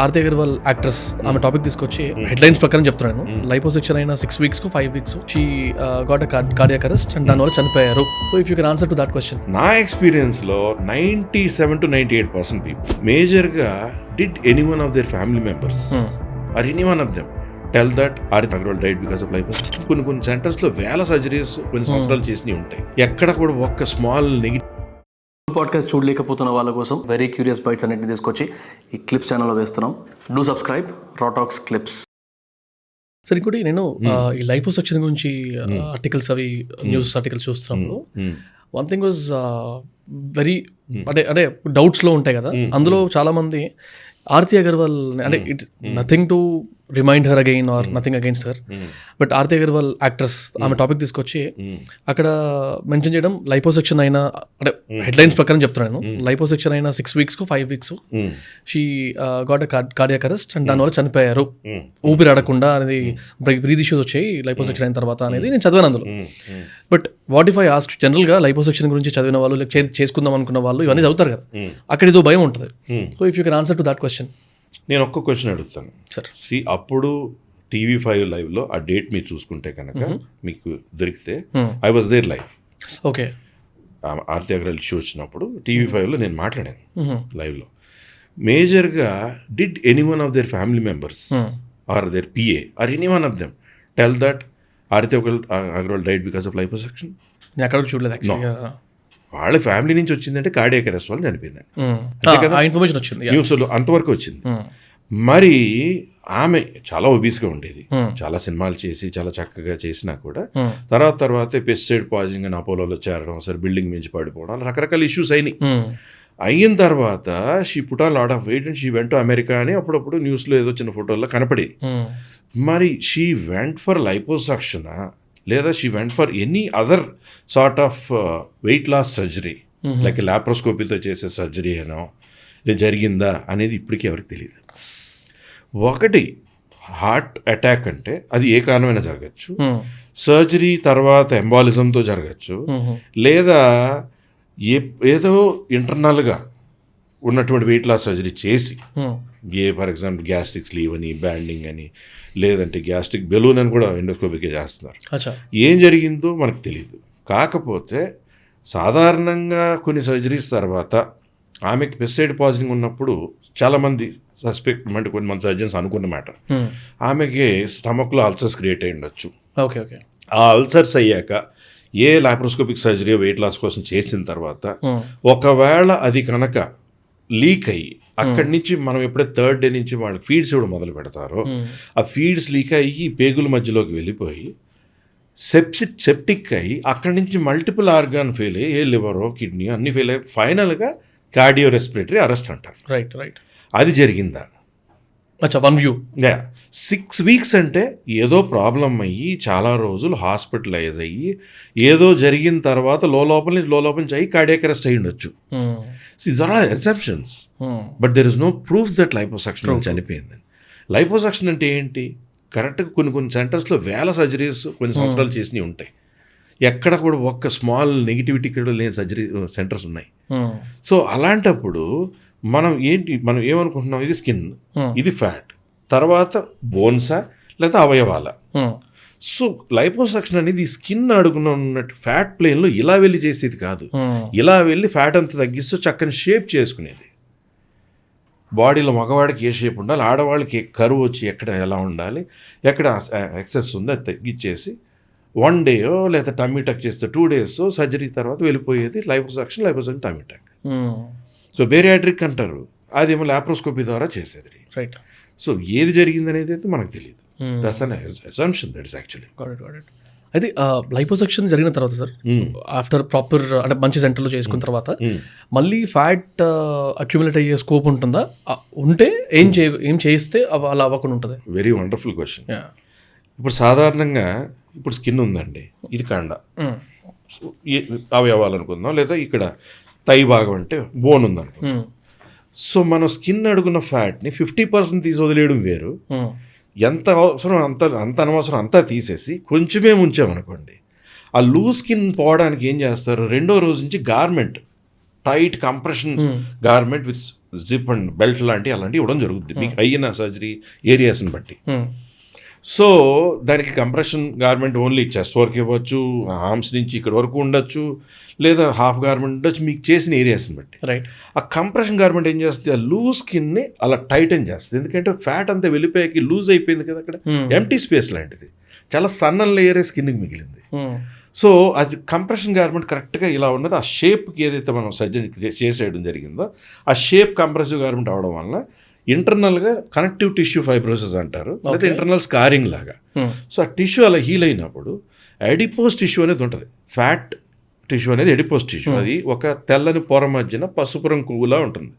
Aarti Agarwal actress ఆమె topic తీసుకొచ్చి headlines ప్రకారం చెప్తున్నాను. లైపోసెక్షన్ అయిన 6 weeks 5 weeks she got cardiac arrest and దానివల్ల చనిపోయారు. So if you can answer to that question. నా ఎక్స్పీరియన్స్ లో 97 to 98% పీపుల్ మేజర్గా did any one of their family members are any one of them tell that Aarti Agarwal died because of liposuction. కొన్ని centres లో వేల surgeries కొన్ని సంవత్సరాలు చేసినవి ఉంటాయి. ఎక్కడ కూడా ఒక్క స్మాల్ నెగిటివ్ పాడ్కాస్ట్ చూడలేకపోతున్న వాళ్ళ కోసం వెరీ క్యూరియస్ బైట్స్ అన్నింటిని తీసుకొచ్చి ఈ క్లిప్స్ ఛానల్లో వేస్తున్నాం. డూ సబ్స్క్రైబ్ రాటాక్స్ క్లిప్స్. సరే, ఇంకోటి నేను ఈ లైపోసెక్షన్ గురించి ఆర్టికల్స్ అవి న్యూస్ ఆర్టికల్స్ చూస్తున్నప్పుడు వన్ థింగ్ వాజ్ వెరీ అంటే డౌట్స్లో ఉంటాయి కదా, అందులో చాలామంది ఆర్తి అగర్వాల్ అంటే it nothing to remind her again or nothing against her, but Aarti Agarwal actress ఆమె టాపిక్ తీసుకొచ్చి అక్కడ మెన్షన్ చేయడం లైపోసెక్షన్ అయిన అంటే హెడ్లైన్స్ ప్రకారం చెప్తున్నాను. లైపోసెక్షన్ అయిన 6 weeks 5 weeks she got cardiac arrest and దానివల్ల చనిపోయారు, ఊపిరి ఆడకుండా అనేది బ్రీత్ ఇష్యూస్ వచ్చాయి లైపోసెక్షన్ అయిన తర్వాత అనేది నేను చదివాను అందులో. But what if I ask, జనరల్గా లైపోసెక్షన్ గురించి చదివిన వాళ్ళు చేసుకుందాం అనుకున్న వాళ్ళు ఇవన్నీ చదువుతారు కదా, అక్కడ ఇదో భయం ఉంటుంది. So if you can answer to that question. నేను ఒక్క క్వశ్చన్ అడుగుతాను సార్. అప్పుడు TV5 లైవ్లో ఆ డేట్ మీరు చూసుకుంటే కనుక మీకు దొరికితే I was there live. Okay, Aarti Agarwal issue వచ్చినప్పుడు TV5లో నేను మాట్లాడాను లైవ్లో. మేజర్గా did any one of their family members or their PA or any one of them tell that Aarti Agarwal died because of liposuction? నేను అక్కడ చూడలేదు. వాళ్ళ ఫ్యామిలీ నుంచి వచ్చిందంటే కార్డియాక్ అరెస్ట్ వల్ల చనిపోయిందని ఇన్ఫర్మేషన్ వచ్చింది, న్యూస్లో అంతవరకు వచ్చింది. మరి ఆమె చాలా ఒబీస్గా ఉండేది, చాలా సినిమాలు చేసి చాలా చక్కగా చేసినా కూడా తర్వాత పెస్టిసైడ్ పాయిజనింగ్ అని అపోలోలో చేరడం, సరే బిల్డింగ్ మించి పడిపోవడం, రకరకాల ఇష్యూస్ అయినాయి. అయిన తర్వాత she put on lot of weight and she went to America అని అప్పుడప్పుడు న్యూస్లో ఏదో చిన్న ఫోటోల్లో కనపడేది. మరి షీ వెంట్ ఫర్ లైపోసెక్షనా లేదా she went for any other sort of weight loss surgery like లాప్రోస్కోపీతో చేసే సర్జరీ అనో జరిగిందా అనేది ఇప్పటికీ ఎవరికి తెలియదు. ఒకటి, హార్ట్ అటాక్ అంటే అది ఏ కారణమైనా జరగచ్చు, సర్జరీ తర్వాత ఎంబాలిజంతో జరగచ్చు, లేదా ఏదో ఇంటర్నల్గా ఉన్నటువంటి వెయిట్ లాస్ సర్జరీ చేసి ఫర్ ఎగ్జాంపుల్ గ్యాస్ట్రిక్ స్లీవ్ అని, బ్యాండింగ్ అని, లేదంటే గ్యాస్ట్రిక్ బెలూన్ అని కూడా ఎండోస్కోపీకే చేస్తున్నారు. ఏం జరిగిందో మనకు తెలియదు. కాకపోతే సాధారణంగా కొన్ని సర్జరీస్ తర్వాత ఆమెకి పెస్టిసైడ్ పాయిజనింగ్ ఉన్నప్పుడు చాలామంది సస్పెక్ట్ అంటే కొంతమంది సర్జన్స్ అనుకున్న మ్యాటర్ ఆమెకి స్టమక్లో అల్సర్స్ క్రియేట్ అయ్యి ఉండొచ్చు. ఆ అల్సర్స్ అయ్యాక ఏ లాప్రోస్కోపిక్ సర్జరీ వెయిట్ లాస్ కోసం చేసిన తర్వాత ఒకవేళ అది కనుక లీక్ అయ్యి అక్కడి నుంచి మనం ఎప్పుడైతే 3rd day నుంచి వాళ్ళకి ఫీడ్స్ ఇవ్వడం మొదలు పెడతారో ఆ ఫీడ్స్ లీక్ అయ్యి పేగుల మధ్యలోకి వెళ్ళిపోయి సెప్టిక్ అయ్యి అక్కడి నుంచి మల్టిపుల్ ఆర్గాన్ ఫెయిల్ అయ్యి ఏ లివరో కిడ్నీ అన్ని ఫెయిల్ అయ్యి ఫైనల్గా కార్డియో రెస్పిరేటరీ అరెస్ట్ అంటారు. రైట్. అది జరిగిందా? 6 weeks అంటే ఏదో ప్రాబ్లం అయ్యి చాలా రోజులు హాస్పిటలైజ్ అయ్యి ఏదో జరిగిన తర్వాత లోపల నుంచి అయ్యి కార్డియాక్ అరెస్ట్ అయ్యి ఉండొచ్చు. These are all assumptions. But there is no proof that liposuction చనిపోయింది. లైపోసెక్షన్ అంటే ఏంటి? కరెక్ట్గా కొన్ని సెంటర్స్లో వేల సర్జరీస్ కొన్ని సంవత్సరాలు చేసినవి ఉంటాయి. ఎక్కడ కూడా ఒక్క స్మాల్ నెగిటివిటీ కూడా లేని సర్జరీ సెంటర్స్ ఉన్నాయి. సో అలాంటప్పుడు మనం ఏమనుకుంటున్నాం, ఇది స్కిన్, ఇది ఫ్యాట్, తర్వాత బోన్సా లేదా అవయవాల. సో లైపోసెక్షన్ అనేది స్కిన్ అడుగున ఉన్నట్టు ఫ్యాట్ ప్లేన్లో ఇలా వెళ్ళి చేసేది కాదు, ఇలా వెళ్ళి ఫ్యాట్ అంతా తగ్గిస్తూ చక్కని షేప్ చేసుకునేది. బాడీలో మగవాడికి ఏ షేప్ ఉండాలి, ఆడవాళ్ళకి కరువు వచ్చి ఎక్కడ ఎలా ఉండాలి, ఎక్కడ ఎక్సెస్ ఉందో అది తగ్గించేసి 1 day లేదా టమ్మీ టక్ చేస్తే 2 days సర్జరీ తర్వాత వెళ్ళిపోయేది liposuction tummy tuck. So bariatric అంటారు, అదేమో లాప్రోస్కోపీ ద్వారా చేసేది. రైట్. సో ఏది జరిగింది అనేది అయితే మనకు తెలియదు. That's an assumption, that is actually. అయితే లైపోసెక్షన్ జరిగిన తర్వాత సార్, ఆఫ్టర్ ప్రాపర్ అంటే మంచి సెంటర్లో చేసుకున్న తర్వాత మళ్ళీ ఫ్యాట్ అక్యుములేట్ అయ్యే స్కోప్ ఉంటుందా? ఉంటే ఏం చేస్తే అలా అవ్వకుండా ఉంటుంది? Very wonderful question. ఇప్పుడు సాధారణంగా ఇప్పుడు స్కిన్ ఉందండి, ఇది కండ అవయవాలనుకుందాం, లేదా ఇక్కడ తై భాగం అంటే బోన్ ఉందనుకుందాం. సో మనం స్కిన్ అడుగున్న ఫ్యాట్ని 50% తీసి వదిలేయడం వేరు, ఎంత అవసరం అంత అనవసరం అంతా తీసేసి కొంచెమే ఉంచామనుకోండి, ఆ లూజ్ స్కిన్ పోవడానికి ఏం చేస్తారు, 2వ రోజు నుంచి garment tight compression garment with zip and belt లాంటివి అలాంటివి ఇవ్వడం జరుగుతుంది మీకు అయిన సర్జరీ ఏరియాస్ని బట్టి. సో దానికి కంప్రెషన్ గార్మెంట్ ఓన్లీ చెస్ట్ వరకు ఇవ్వచ్చు, ఆర్మ్స్ నుంచి ఇక్కడ వరకు ఉండొచ్చు, లేదా హాఫ్ గార్మెంట్ ఉండొచ్చు మీకు చేసిన ఏరియాస్ని బట్టి. రైట్. ఆ కంప్రెషన్ గార్మెంట్ ఏం చేస్తుంది, ఆ లూజ్ స్కిన్ని అలా టైటన్ చేస్తుంది. ఎందుకంటే ఫ్యాట్ అంతా వెళ్ళిపోయాకి లూజ్ అయిపోయింది కదా, అక్కడ ఎంటీ స్పేస్ లాంటిది, చాలా సన్న లేయరే స్కిన్కి మిగిలింది. సో అది కంప్రెషన్ గార్మెంట్ కరెక్ట్గా ఇలా ఉన్నది, ఆ షేప్కి ఏదైతే మనం సర్జరీ చేసేయడం జరిగిందో ఆ షేప్ కంప్రెసివ్ గార్మెంట్ అవడం వల్ల ఇంటర్నల్గా కనెక్టివ్ టిష్యూ ఫైబ్రోసిస్ అంటారు, లేదా ఇంటర్నల్ స్కారింగ్ లాగా. సో ఆ టిష్యూ అలా హీల్ అయినప్పుడు ఎడిపోస్ టిష్యూ అనేది ఉంటుంది. ఫ్యాట్ టిష్యూ అనేది ఎడిపోస్ టిష్యూ, అది ఒక తెల్లని పొర మధ్యన పసుపు రంగులా ఉంటుంది.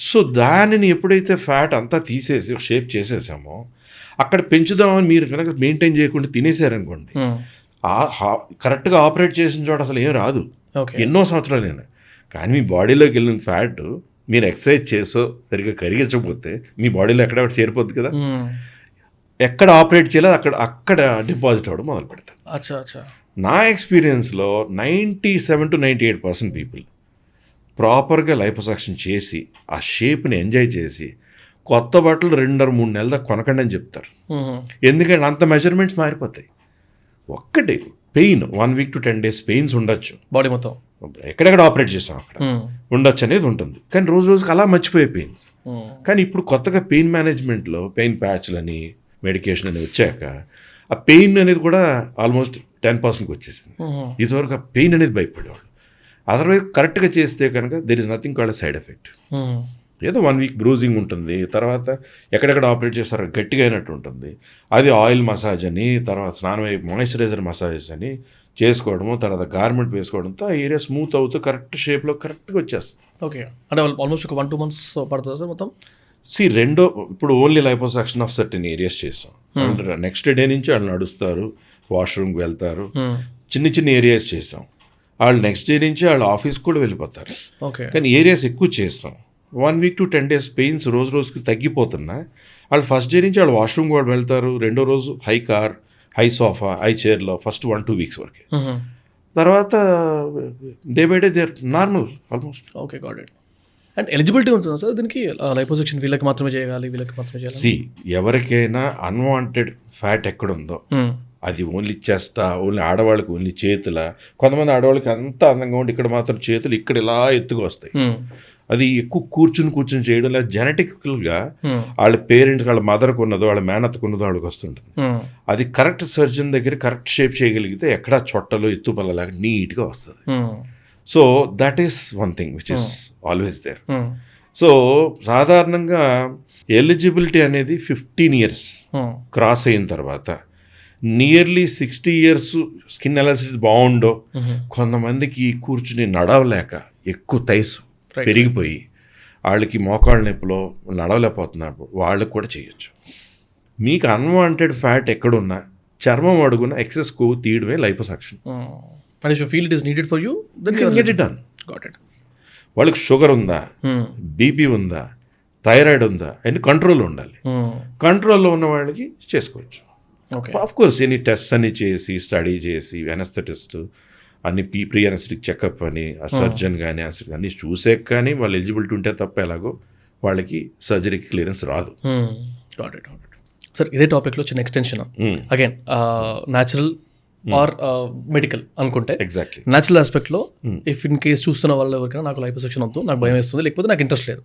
సో దానిని ఎప్పుడైతే ఫ్యాట్ అంతా తీసేసి షేప్ చేసేసామో అక్కడ పెంచుదామని మీరు కనుక మెయింటైన్ చేయకుండా తినేసారనుకోండి, కరెక్ట్గా ఆపరేట్ చేసిన చోట అసలు ఏం రాదు, ఎన్నో సంవత్సరాలైనా. కానీ మీ బాడీలోకి వెళ్ళిన ఫ్యాట్ మీరు ఎక్సర్సైజ్ చేసో సరిగ్గా కరిగించకపోతే మీ బాడీలో ఎక్కడెక్కడ చేరిపోద్ది కదా, ఎక్కడ ఆపరేట్ చేయలేదు అక్కడ డిపాజిట్ అవ్వడం మొదలు పెడుతుంది. నా ఎక్స్పీరియన్స్లో 97 to 98% పీపుల్ ప్రాపర్గా లైపోసక్షన్ చేసి ఆ షేప్ని ఎంజాయ్ చేసి కొత్త బట్టలు 2-3 నెలల దాకా కొనకండి అని చెప్తారు. ఎందుకంటే అంత మెజర్మెంట్స్ మారిపోతాయి. ఒక్కటే pain 1 week to 10 days pains ఉండొచ్చు, బాడీ మొత్తం ఎక్కడెక్కడ ఆపరేట్ చేసాం అక్కడ ఉండొచ్చు అనేది ఉంటుంది. కానీ రోజు రోజుకి అలా మర్చిపోయే పెయిన్స్. కానీ ఇప్పుడు కొత్తగా పెయిన్ మేనేజ్మెంట్లో పెయిన్ ప్యాచ్లని మెడికేషన్ అని వచ్చాక ఆ పెయిన్ అనేది కూడా ఆల్మోస్ట్ 10%కి వచ్చేసింది. ఇదివరకు ఆ పెయిన్ అనేది భయపడేవాళ్ళు. అదర్వైజ్ కరెక్ట్గా చేస్తే కనుక there is nothing called side effect. ఏదో 1 week బ్రూజింగ్ ఉంటుంది, తర్వాత ఎక్కడెక్కడ ఆపరేట్ చేస్తారో గట్టిగా అయినట్టు ఉంటుంది. అది ఆయిల్ మసాజ్ అని, తర్వాత స్నానం మాయిశ్చరైజర్ మసాజెస్ అని చేసుకోవడము, తర్వాత గార్మెంట్ వేసుకోవడంతో ఆ ఏరియా స్మూత్ అవుతూ కరెక్ట్ షేప్లో కరెక్ట్గా వచ్చేస్తుంది. ఓకే, అంటే ఆల్మోస్ట్ ఒక 1-2 months పడుతుంది సార్ మొత్తం. ఇప్పుడు only liposuction of certain areas చేసాం. నెక్స్ట్ డే నుంచి వాళ్ళు నడుస్తారు, వాష్రూమ్కి వెళ్తారు, చిన్న ఏరియాస్ చేసాం. వాళ్ళు నెక్స్ట్ డే నుంచి వాళ్ళు ఆఫీస్కి కూడా వెళ్ళిపోతారు. కానీ ఏరియాస్ ఎక్కువ చేస్తాం. 1 week to 10 days పెయిన్స్ రోజు రోజుకి తగ్గిపోతున్నా వాళ్ళు ఫస్ట్ డే నుంచి వాళ్ళు వాష్రూమ్ కూడా వెళ్తారు. రెండో రోజు హై సోఫా హై చైర్లో ఫస్ట్ 1-2 weeks వరకే, తర్వాత day by day they are normal almost. Okay, got it. And eligibility ఉంటుందా సార్ దీనికి? లైపోసక్షన్ వీళ్ళకి మాత్రమే చేయాలి, వీళ్ళకి మాత్రమే చేయాలి? ఎవరికైనా అన్వాంటెడ్ ఫ్యాట్ ఎక్కడుందో అది ఓన్లీ చెస్టా, ఓన్లీ ఆడవాళ్ళకి ఓన్లీ చేతుల, కొంతమంది ఆడవాళ్ళకి అంత అందంగా ఉండి ఇక్కడ మాత్రం చేతులు ఇక్కడ ఇలా ఎత్తుగా వస్తాయి. అది ఎక్కువ కూర్చుని చేయడం, లేదా జెనెటికల్గా వాళ్ళ పేరెంట్స్ వాళ్ళ మదర్కి ఉన్నదో వాళ్ళ మేనత్కు ఉన్నదో వాళ్ళకి వస్తుంటుంది. అది కరెక్ట్ సర్జన్ దగ్గర కరెక్ట్ షేప్ చేయగలిగితే ఎక్కడా చొట్టలు ఎత్తుపల్లలాగా నీట్గా వస్తుంది. So that is one thing which is always there. So సాధారణంగా ఎలిజిబిలిటీ అనేది 15 years క్రాస్ అయిన తర్వాత, నియర్లీ 60 years స్కిన్ ఎలాస్టిసిటీ బాగుండో, కొంతమందికి కూర్చుని నడవలేక ఎక్కువ థైస్ పెరిగిపోయి వాళ్ళకి మోకాళ్ళ నొప్పులో నడవలేకపోతున్నప్పుడు వాళ్ళకి కూడా చేయొచ్చు. మీకు అన్వాంటెడ్ ఫ్యాట్ ఎక్కడున్నా చర్మం అడుగున ఎక్సెస్ కొవ్వు తీయడమే liposuction. And if you feel it is needed for you, then you can get it done. Got it. వాళ్ళకి షుగర్ ఉందా, బీపీ ఉందా, థైరాయిడ్ ఉందా, అన్ని కంట్రోల్లో ఉండాలి. కంట్రోల్లో ఉన్న వాళ్ళకి చేసుకోవచ్చు. ఆఫ్ కోర్స్ ఎనీ టెస్ట్ అన్ని చేసి స్టడీ చేసి అనస్థెటిస్ట్ అన్ని ప్రీ అనస్థెటిక్ చెకప్ అని ఆ సర్జన్ కానీ అన్ని చూసే కానీ వాళ్ళు ఎలిజిబిలిటీ ఉంటే తప్ప ఎలాగో వాళ్ళకి సర్జరీకి క్లియరెన్స్ రాదు. Got it. సార్ ఇదే టాపిక్లో చిన్న extension again, natural or medical అనుకుంటే ఎగ్జాక్ట్లీ న్యాచురల్ ఆస్పెక్ట్లో ఇఫ్ ఇన్ కేస్ చూస్తున్న వాళ్ళు ఎవరికైనా నాకు లైపోసక్షన్ వద్దు, నాకు భయం వేస్తుంది, లేకపోతే నాకు ఇంట్రెస్ట్ లేదు,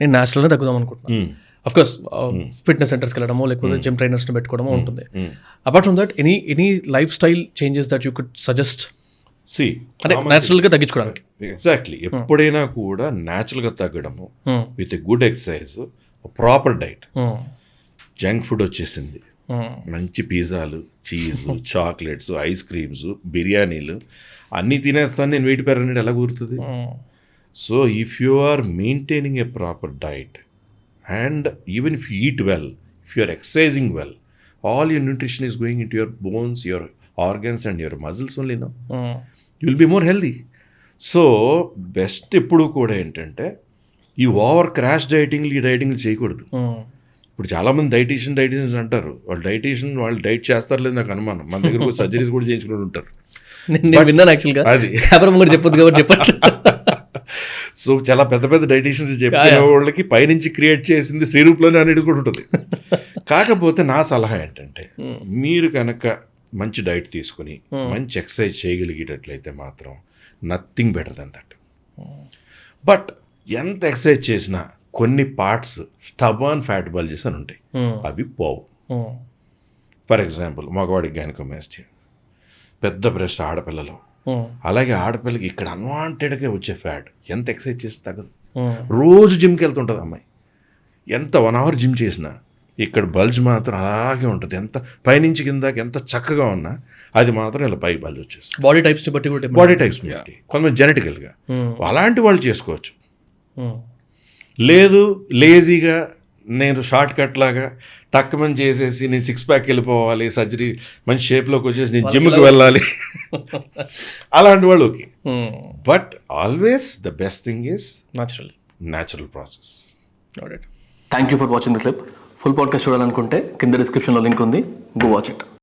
నేను న్యాచురల్గా తగ్గుదాం అనుకుంటున్నాను. అఫ్ కోర్స్ ఫిట్నెస్ సెంటర్స్కి వెళ్ళడమో లేకపోతే జిమ్ ట్రైనర్స్ని పెట్టుకోవడమో ఉంటుంది. Apart from that any lifestyle changes that you could suggest అంటే న్యాచురల్గా తగ్గించుకోవడానికి? ఎగ్జాక్ట్లీ, ఎప్పుడైనా కూడా న్యాచురల్గా తగ్గడము with good exercise, proper diet. Junk food వచ్చేసింది, మంచి పిజ్జాలు, చీజ్, చాక్లెట్స్, ఐస్ క్రీమ్స్, బిర్యానీలు అన్నీ తినేస్తాను నేను వెయిట్ పెరగనేది ఎలా కుదురుతుంది? So if you are maintaining a proper diet and even if you eat well, if you are exercising well, all your nutrition is going in to your bones, your organs and your muscles only. No you will be more healthy. So best ఎప్పుడు కూడా ఏంటంటే ఈ over crash డైటింగ్లు ఈ డైటింగ్లు చేయకూడదు. ఇప్పుడు చాలామంది dietitians అంటారు, వాళ్ళు డైట్ చేస్తారు లేదు నాకు అనుమానం. మన దగ్గర సర్జరీస్ కూడా చేయించుకుని ఉంటారు. నేను విన్నాను యాక్చువల్గా, అది చెప్పొద్దు కాబట్టి చెప్పట్లేదు. సో చాలా పెద్ద పెద్ద డైటీషియన్స్ చెప్పిన వాళ్ళకి పైనుంచి క్రియేట్ చేసింది శ్రీరూప్లోనే అనేది కూడా ఉంటుంది. కాకపోతే నా సలహా ఏంటంటే మీరు కనుక మంచి డైట్ తీసుకుని మంచి ఎక్సర్సైజ్ చేయగలిగేటట్లయితే మాత్రం nothing better then that. But ఎంత ఎక్సర్సైజ్ చేసినా కొన్ని పార్ట్స్ స్టబర్న్ ఫ్యాట్ బల్జెస్ అని ఉంటాయి, అవి పోవు. ఫర్ ఎగ్జాంపుల్ మగవాడికి గైనకోమాస్టియా, పెద్ద బ్రెస్ట్ ఆడపిల్లలో, అలాగే ఆడపిల్లకి ఇక్కడ అన్వాంటెడ్గా వచ్చే ఫ్యాట్ ఎంత ఎక్సర్సైజ్ చేసి తగ్గదు. రోజు జిమ్కి వెళ్తుంటుంది అమ్మాయి, ఎంత 1 hour జిమ్ చేసినా ఇక్కడ బల్జ్ మాత్రం అలాగే ఉంటుంది. ఎంత పైనుంచి కిందకి ఎంత చక్కగా ఉన్నా అది మాత్రం ఇలా పై బల్జ్ వచ్చేస్తుంది. బాడీ టైప్స్ని బట్టి కూడా బాడీ టైప్స్ బట్టి కొంతమంది జెనెటికల్గా అలాంటి వాళ్ళు చేసుకోవచ్చు. లేదు లేజీగా నేను షార్ట్ కట్ లాగా టక్కుమని చేసేసి నేను 6 pack వెళ్ళిపోవాలి, సర్జరీ మంచి షేప్లోకి వచ్చేసి నేను జిమ్కి వెళ్ళాలి, అలాంటి వాళ్ళు okay. But always the best thing is natural process. Thank you for watching the clip. Full podcast చూడాలనుకుంటే కింద డిస్క్రిప్షన్లో లింక్ ఉంది, గో వాచ్ ఇట్.